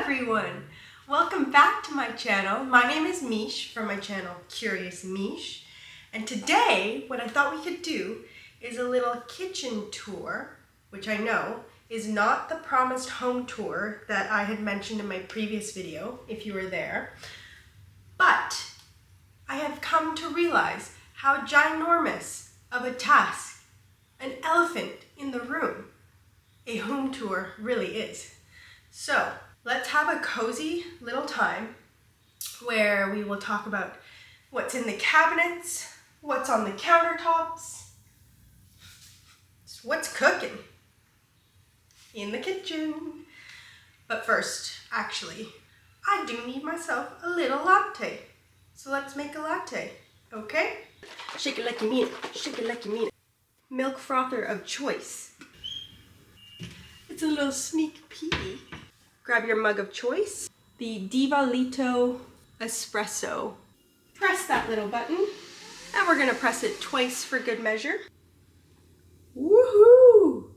everyone! Welcome back to my channel. My name is Miche from my channel Curious Miche, and today what I thought we could do is a little kitchen tour, which I know is not the promised home tour that I had mentioned in my previous video, if you were there, but I have come to realize how ginormous of a task an elephant in the room a home tour really is. So let's have a cozy little time where we will talk about what's in the cabinets, what's on the countertops, what's cooking in the kitchen. But first, actually, I do need myself a little latte. So let's make a latte, okay? Shake it like you mean it, shake it like you mean it. Milk frother of choice. It's a little sneak peek. Grab your mug of choice, the Diva Lito Espresso. Press that little button, and we're gonna press it twice for good measure. Woohoo!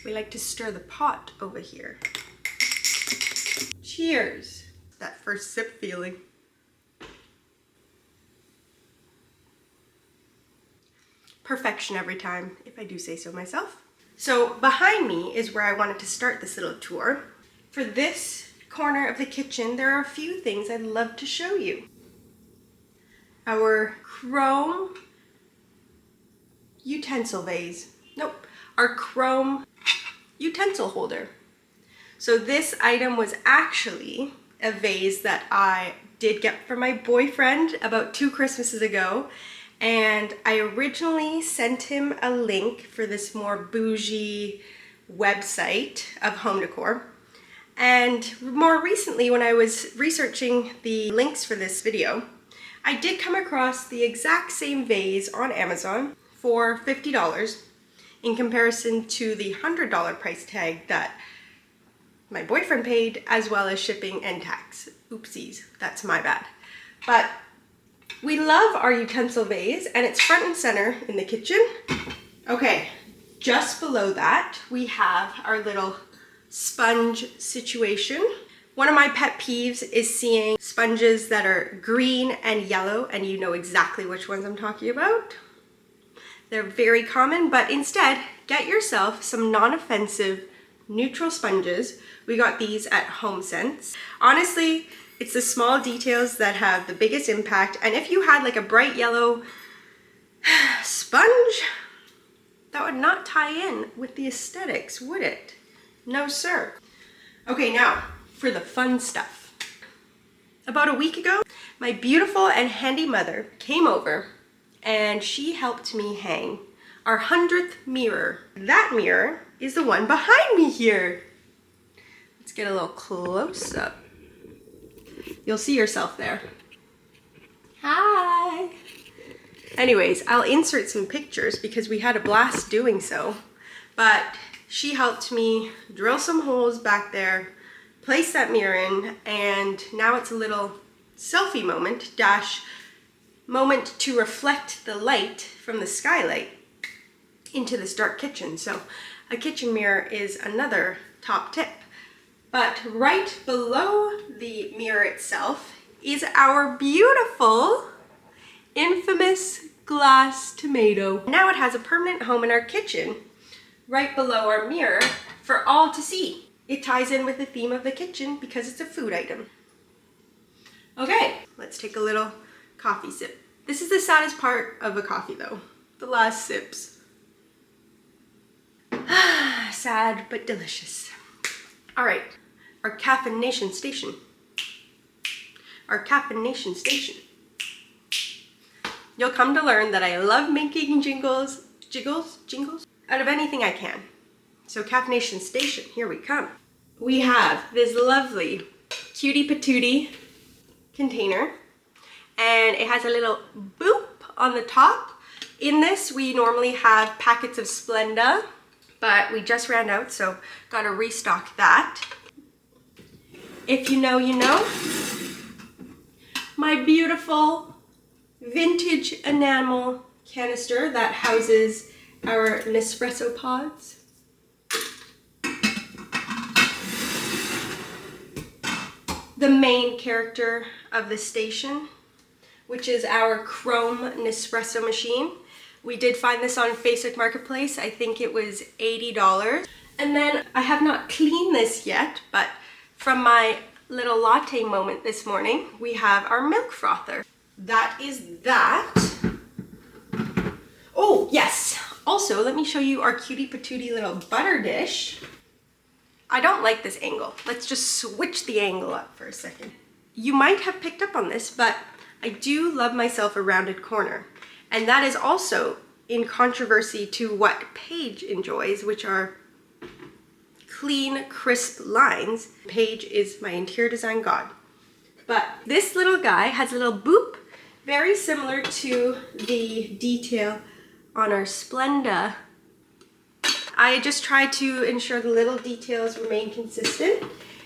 We like to stir the pot over here. Cheers! That first sip feeling. Perfection every time, if I do say so myself. So behind me is where I wanted to start this little tour. For this corner of the kitchen, there are a few things I'd love to show you. Our chrome utensil vase. Nope, our chrome utensil holder. So this item was actually a vase that I did get from my boyfriend about 2 Christmases ago. And I originally sent him a link for this more bougie website of home decor. And more recently, when I was researching the links for this video, I did come across the exact same vase on Amazon for $50 in comparison to the $100 price tag that my boyfriend paid, as well as shipping and tax. Oopsies, that's my bad. But we love our utensil vase, and it's front and center in the kitchen. Okay, just below that, we have our little sponge situation. One of my pet peeves is seeing sponges that are green and yellow, and you know exactly which ones I'm talking about. They're very common, but instead, get yourself some non-offensive neutral sponges. We got these at HomeSense. Honestly, it's the small details that have the biggest impact, and if you had like a bright yellow sponge, that would not tie in with the aesthetics, would it? No, sir. Okay, now for the fun stuff. About a week ago, my beautiful and handy mother came over and she helped me hang our 100th mirror. That mirror is the one behind me here. Let's get a little close up. You'll see yourself there. Hi. Anyways, I'll insert some pictures because we had a blast doing so. But she helped me drill some holes back there, place that mirror in, and now it's a little selfie moment moment to reflect the light from the skylight into this dark kitchen. So a kitchen mirror is another top tip. But right below the mirror itself is our beautiful, infamous glass tomato. Now it has a permanent home in our kitchen, right below our mirror for all to see. It ties in with the theme of the kitchen because it's a food item. Okay, let's take a little coffee sip. This is the saddest part of a coffee though, the last sips. Sad but delicious. All right, our caffeination station. Our caffeination station. You'll come to learn that I love making jingles out of anything I can. So caffeination station, here we come. We have this lovely cutie patootie container, and it has a little boop on the top. In this, we normally have packets of Splenda, but we just ran out, so gotta restock that. If you know, you know. My beautiful vintage enamel canister that houses our Nespresso pods. the main character of the station, which is our chrome Nespresso machine. We did find this on Facebook Marketplace. I think it was $80. And then I have not cleaned this yet, but from my little latte moment this morning, we have our milk frother. That is that. Oh, yes. Also, let me show you our cutie patootie little butter dish. I don't like this angle. Let's just switch the angle up for a second. You might have picked up on this, but I do love myself a rounded corner. And that is also in controversy to what Paige enjoys, which are clean, crisp lines. Paige is my interior design god. But this little guy has a little boop, very similar to the detail on our Splenda. I just try to ensure the little details remain consistent.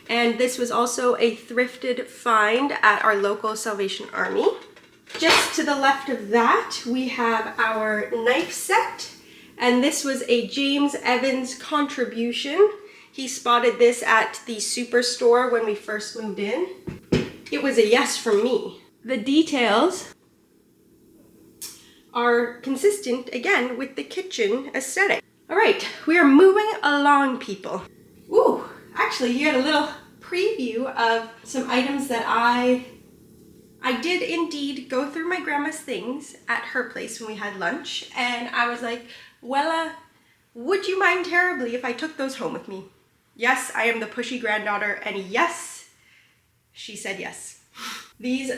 And this was also a thrifted find at our local Salvation Army. Just to the left of that, we have our knife set. And this was a James Evans contribution. He spotted this at the superstore when we first moved in. It was a yes from me. The details are consistent, again, with the kitchen aesthetic. All right, we are moving along, people. Ooh, actually, you got a little preview of some items that I did indeed go through my grandma's things at her place when we had lunch, and I was like, Wella, would you mind terribly if I took those home with me? Yes, I am the pushy granddaughter, and yes, she said yes. These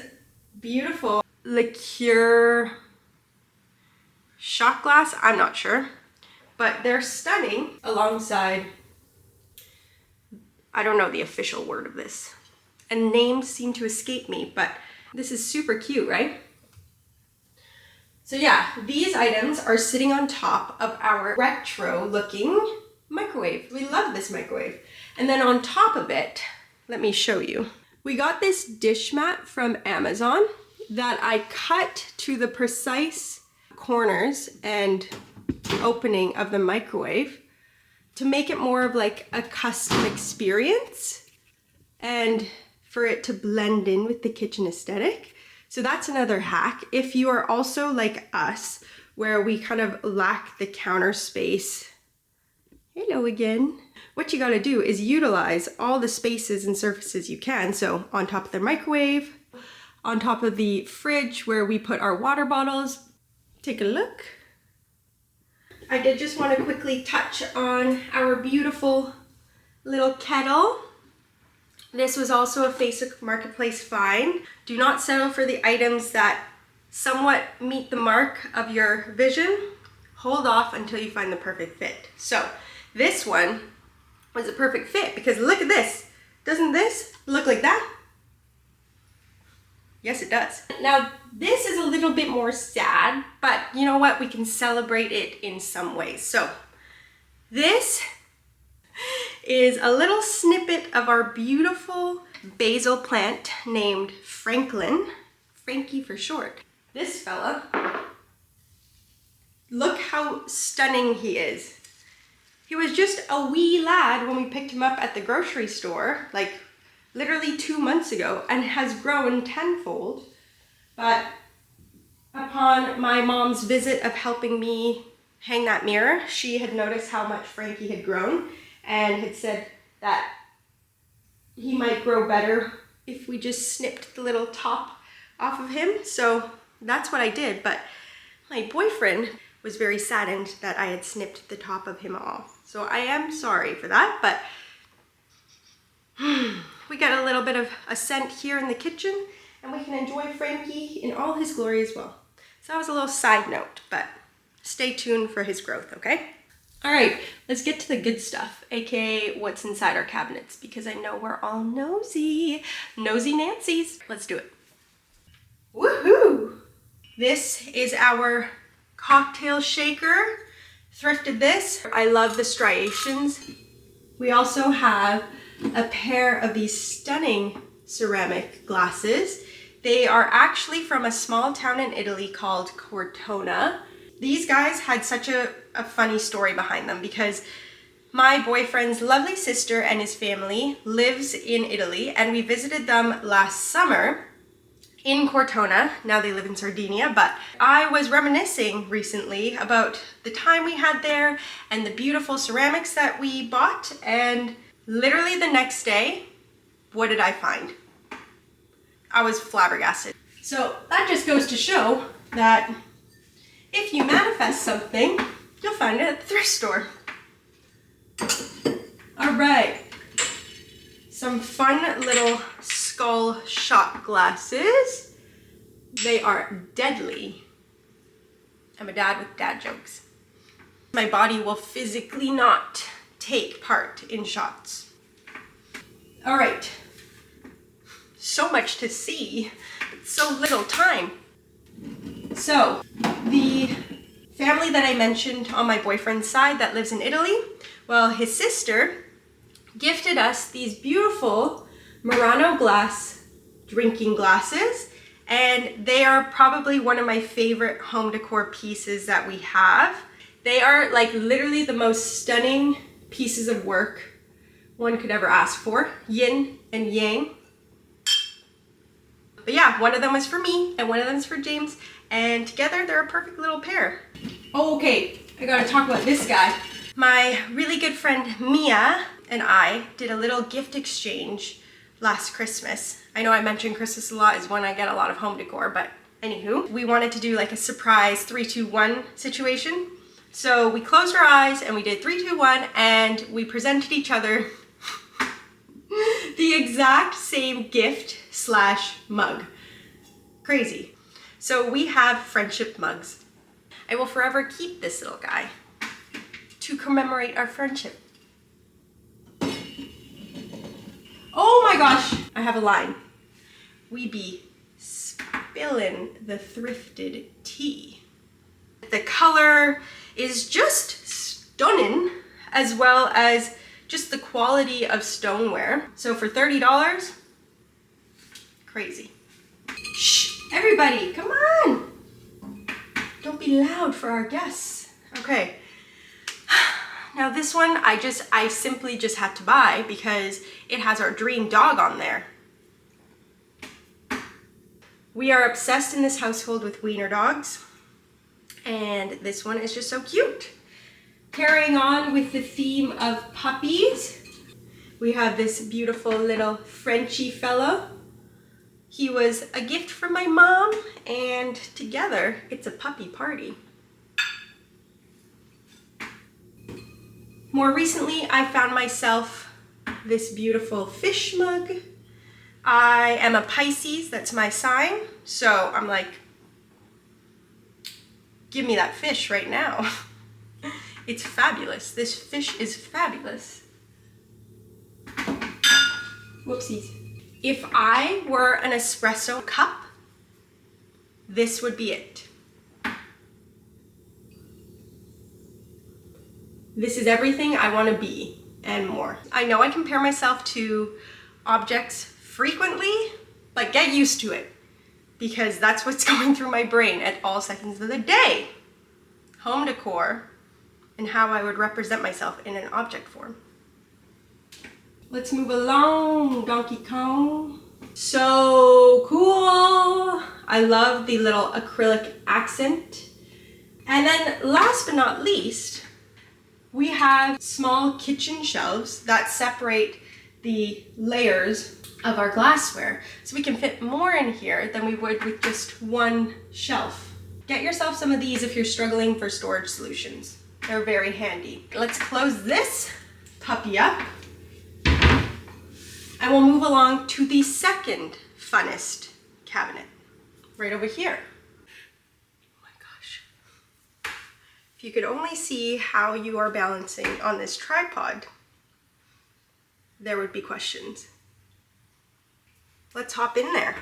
beautiful liqueur shot glass, I'm not sure, but they're stunning alongside, I don't know the official word of this, and names seem to escape me, but this is super cute, right? So yeah, these items are sitting on top of our retro looking microwave. We love this microwave. And then on top of it, let me show you. We got this dish mat from Amazon that I cut to the precise corners and opening of the microwave to make it more of like a custom experience and for it to blend in with the kitchen aesthetic. So that's another hack. If you are also like us, where we kind of lack the counter space, hello again. What you gotta do is utilize all the spaces and surfaces you can. So on top of the microwave, on top of the fridge where we put our water bottles. Take a look. I did just want to quickly touch on our beautiful little kettle. This was also a Facebook Marketplace find. Do not settle for the items that somewhat meet the mark of your vision. Hold off until you find the perfect fit. So this one was a perfect fit because look at this. Doesn't this look like that? Yes, it does. Now, this is a little bit more sad, but you know what? We can celebrate it in some ways. So this is a little snippet of our beautiful basil plant named Franklin, Frankie for short. This fella, look how stunning he is. He was just a wee lad when we picked him up at the grocery store, like literally 2 months ago, and has grown tenfold. But upon my mom's visit of helping me hang that mirror, she had noticed how much Frankie had grown and had said that he might grow better if we just snipped the little top off of him. So that's what I did, but my boyfriend was very saddened that I had snipped the top of him off. So I am sorry for that, but we got a little bit of a scent here in the kitchen and we can enjoy Frankie in all his glory as well. So that was a little side note, but stay tuned for his growth, okay? All right, let's get to the good stuff, aka what's inside our cabinets, because I know we're all nosy. Nosy Nancy's. Let's do it. Woohoo! This is our cocktail shaker. Thrifted this. I love the striations. We also have a pair of these stunning ceramic glasses. They are actually from a small town in Italy called Cortona. These guys had such a funny story behind them because My boyfriend's lovely sister and his family lives in Italy, and we visited them last summer in Cortona. Now they live in Sardinia, but I was reminiscing recently about the time we had there and the beautiful ceramics that we bought, and literally the next day, what did I find? I was flabbergasted. So that just goes to show that if you manifest something, you'll find it at the thrift store. All right, some fun little skull shot glasses. They are deadly. I'm a dad with dad jokes. My body will physically not take part in shots. All right, so much to see, but so little time. So the family that I mentioned on my boyfriend's side that lives in Italy, well, his sister gifted us these beautiful Murano glass drinking glasses, and they are probably one of my favorite home decor pieces that we have. They are like literally the most stunning pieces of work one could ever ask for. Yin and yang. But yeah, one of them was for me and one of them is for James, and together they're a perfect little pair. Oh, okay, I gotta talk about this guy. My really good friend Mia and I did a little gift exchange last Christmas. I know I mention Christmas a lot is when I get a lot of home decor, but anywho, we wanted to do like a surprise 3, 2, 1 situation. So we closed our eyes and we did 3, 2, 1, and we presented each other the exact same gift / mug. Crazy. So we have friendship mugs. I will forever keep this little guy to commemorate our friendship. Oh my gosh, I have a line. We be spillin' the thrifted tea. The color is just stunning, as well as just the quality of stoneware. So for $30, crazy. Shh, everybody, come on. Don't be loud for our guests. Okay. Now this one, I simply just had to buy because it has our dream dog on there. We are obsessed in this household with wiener dogs, and this one is just so cute. Carrying on with the theme of puppies, we have this beautiful little Frenchy fellow. He was a gift from my mom, and together it's a puppy party. More recently, I found myself this beautiful fish mug. I am a Pisces, that's my sign, so I'm like, give me that fish right now. It's fabulous. This fish is fabulous. Whoopsies. If I were an espresso cup, this would be it. This is everything I want to be and more. I know I compare myself to objects frequently, but get used to it because that's what's going through my brain at all seconds of the day. Home decor and how I would represent myself in an object form. Let's move along, Donkey Kong. So cool. I love the little acrylic accent. And then last but not least, we have small kitchen shelves that separate the layers of our glassware. So we can fit more in here than we would with just one shelf. Get yourself some of these if you're struggling for storage solutions. They're very handy. Let's close this puppy up. And we'll move along to the second funnest cabinet, right over here. Oh my gosh. If you could only see how you are balancing on this tripod, there would be questions. Let's hop in there.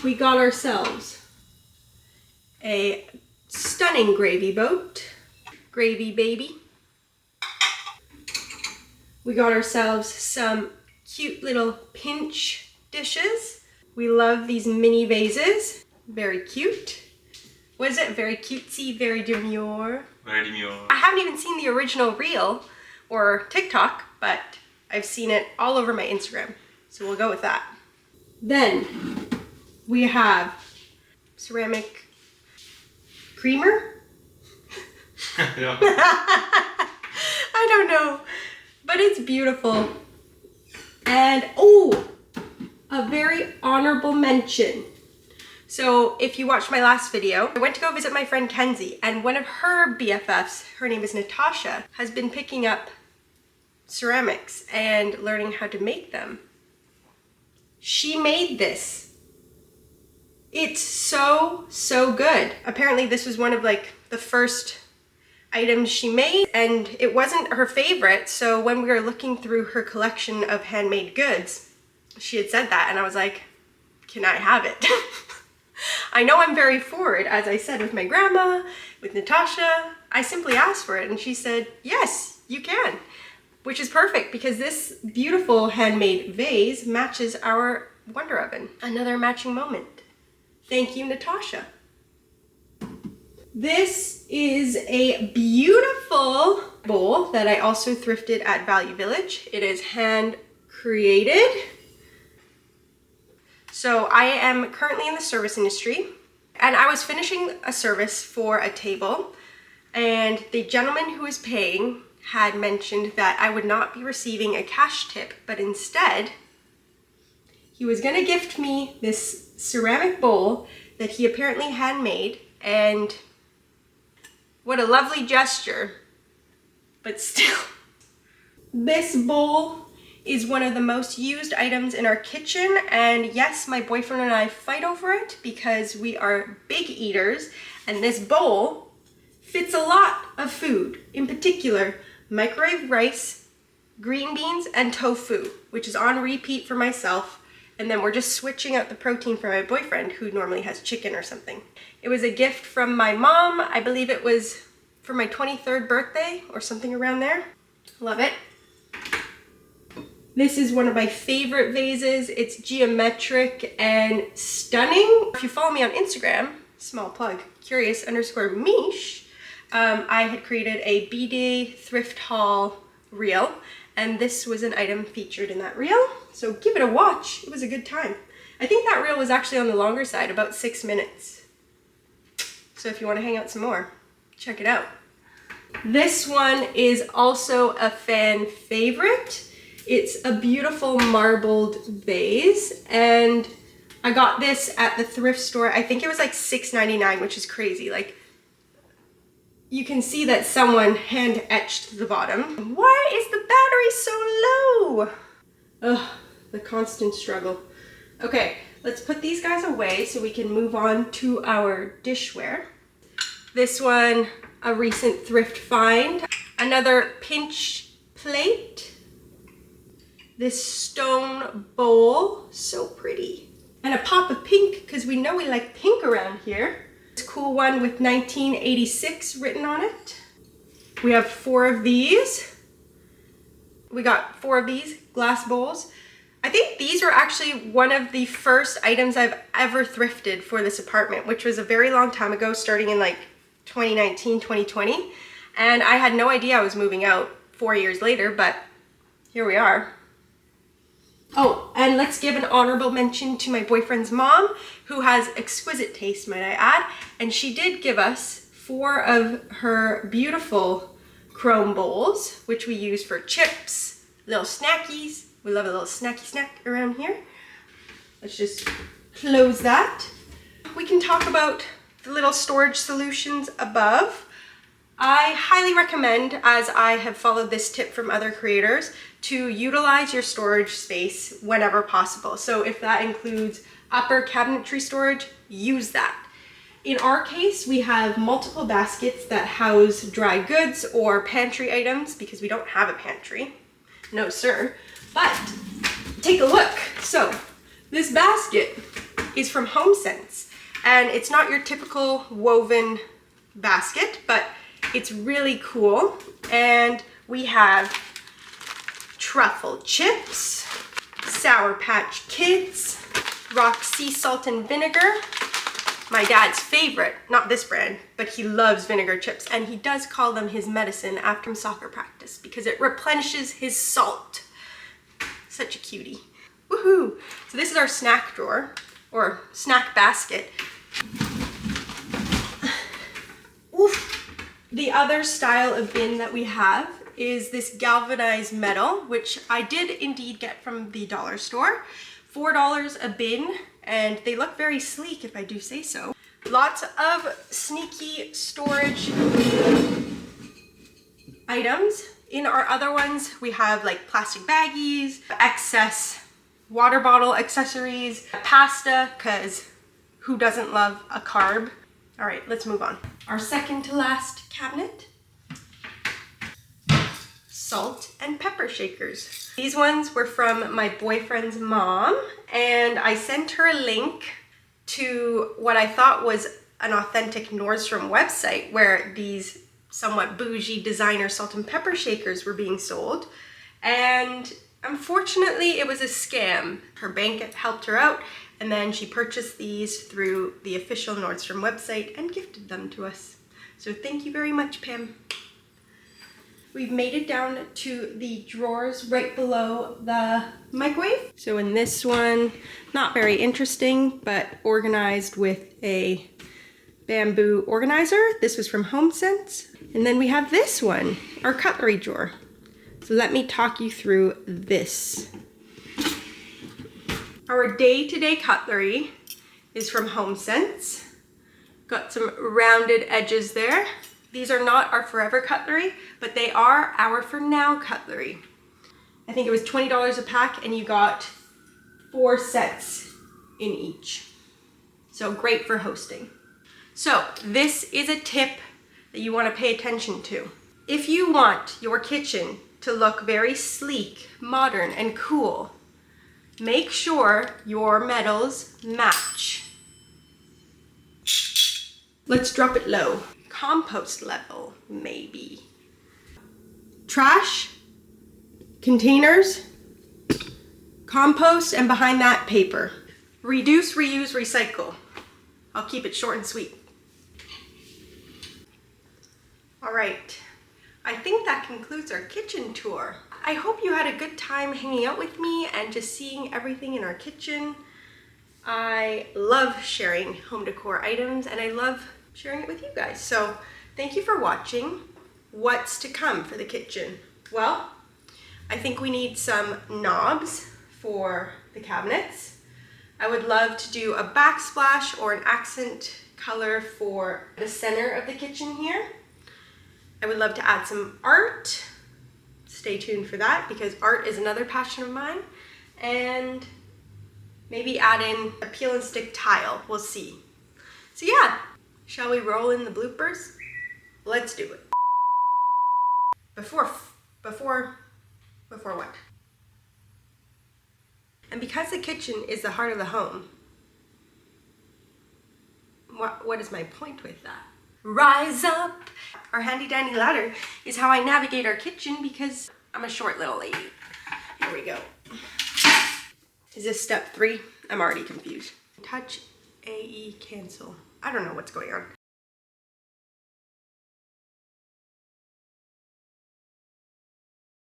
We got ourselves a stunning gravy boat. Gravy baby. We got ourselves some cute little pinch dishes. We love these mini vases, very cute. Was it very cutesy, very demure? Very demure. I haven't even seen the original reel or TikTok, but I've seen it all over my Instagram. So we'll go with that. Then we have ceramic creamer. Yeah. I don't know, but it's beautiful. And oh, a very honorable mention. So if you watched my last video, I went to go visit my friend Kenzie, and one of her BFFs, her name is Natasha, has been picking up ceramics and learning how to make them. She made this. It's so, so good. Apparently this was one of like the first items she made, and it wasn't her favorite. So when we were looking through her collection of handmade goods, she had said that, and I was like, can I have it? I know I'm very forward, as I said with my grandma, with Natasha. I simply asked for it and she said, yes, you can. Which is perfect because this beautiful handmade vase matches our Wonder Oven. Another matching moment. Thank you, Natasha. This is a beautiful bowl that I also thrifted at Value Village. It is hand created. So I am currently in the service industry, and I was finishing a service for a table, and the gentleman who was paying had mentioned that I would not be receiving a cash tip, but instead he was going to gift me this ceramic bowl that he apparently had made, and what a lovely gesture. But still, this bowl is one of the most used items in our kitchen, and yes, my boyfriend and I fight over it because we are big eaters, and this bowl fits a lot of food, in particular microwave rice, green beans, and tofu, which is on repeat for myself, and then we're just switching out the protein for my boyfriend who normally has chicken or something. It was a gift from my mom. I believe it was for my 23rd birthday or something around there. Love it. This is one of my favorite vases. It's geometric and stunning. If you follow me on Instagram, small plug, curious_Miche, I had created a B-Day thrift haul reel, and this was an item featured in that reel. So give it a watch. It was a good time. I think that reel was actually on the longer side, about 6 minutes. So if you want to hang out some more, check it out. This one is also a fan favorite. It's a beautiful marbled vase, and I got this at the thrift store. I think it was like $6.99, which is crazy. Like, you can see that someone hand etched the bottom. Why is the battery so low? Ugh, the constant struggle. Okay, let's put these guys away so we can move on to our dishware. This one, a recent thrift find. Another pinch plate. This stone bowl, so pretty. And a pop of pink, because we know we like pink around here. This cool one with 1986 written on it. We have 4 of these. We got 4 of these glass bowls. I think these were actually one of the first items I've ever thrifted for this apartment, which was a very long time ago, starting in like 2019, 2020. And I had no idea I was moving out 4 years later, but here we are. Oh, and let's give an honorable mention to my boyfriend's mom, who has exquisite taste, might I add, and she did give us 4 of her beautiful chrome bowls, which we use for chips, little snackies. We love a little snacky snack around here. Let's just close that. We can talk about the little storage solutions above. I highly recommend, as I have followed this tip from other creators, to utilize your storage space whenever possible. So if that includes upper cabinetry storage, use that. In our case, we have multiple baskets that house dry goods or pantry items because we don't have a pantry. No, sir. But take a look. So this basket is from HomeSense, and it's not your typical woven basket, but it's really cool. And we have truffle chips, Sour Patch Kids, rock sea salt and vinegar, my dad's favorite, not this brand, but he loves vinegar chips, and he does call them his medicine after soccer practice because it replenishes his salt. Such a cutie. Woohoo! So this is our snack drawer, or snack basket. Oof. The other style of bin that we have is this galvanized metal, which I did indeed get from the dollar store. $4 a bin, and they look very sleek if I do say so. Lots of sneaky storage items. In our other ones, we have like plastic baggies, excess water bottle accessories, pasta, because who doesn't love a carb? All right, let's move on. Our second to last cabinet. Salt and pepper shakers. These ones were from my boyfriend's mom, and I sent her a link to what I thought was an authentic Nordstrom website where these somewhat bougie designer salt and pepper shakers were being sold, and unfortunately it was a scam. Her bank helped her out, and then she purchased these through the official Nordstrom website and gifted them to us. So thank you very much, Pam. We've made it down to the drawers right below the microwave. So in this one, not very interesting, but organized with a bamboo organizer. This was from HomeSense. And then we have this one, our cutlery drawer. So let me talk you through this. Our day-to-day cutlery is from HomeSense. Got some rounded edges there. These are not our forever cutlery, but they are our for now cutlery. I think it was $20 a pack, and you got 4 sets in each. So great for hosting. So this is a tip that you want to pay attention to. If you want your kitchen to look very sleek, modern, and cool, make sure your metals match. Let's drop it low. Compost level, maybe. Trash, containers, compost, and behind that, paper. Reduce, reuse, recycle. I'll keep it short and sweet. All right, I think that concludes our kitchen tour. I hope you had a good time hanging out with me and just seeing everything in our kitchen. I love sharing home decor items, and I love sharing it with you guys. So thank you for watching. What's to come for the kitchen? Well, I think we need some knobs for the cabinets. I would love to do a backsplash or an accent color for the center of the kitchen here. I would love to add some art. Stay tuned for that, because art is another passion of mine. And maybe add in a peel and stick tile. We'll see. So yeah, shall we roll in the bloopers? Let's do it. Before what? And because the kitchen is the heart of the home, what is my point with that? Rise up! Our handy dandy ladder is how I navigate our kitchen, because I'm a short little lady. Here we go. Is this step 3? I'm already confused. Touch AE cancel. I don't know what's going on.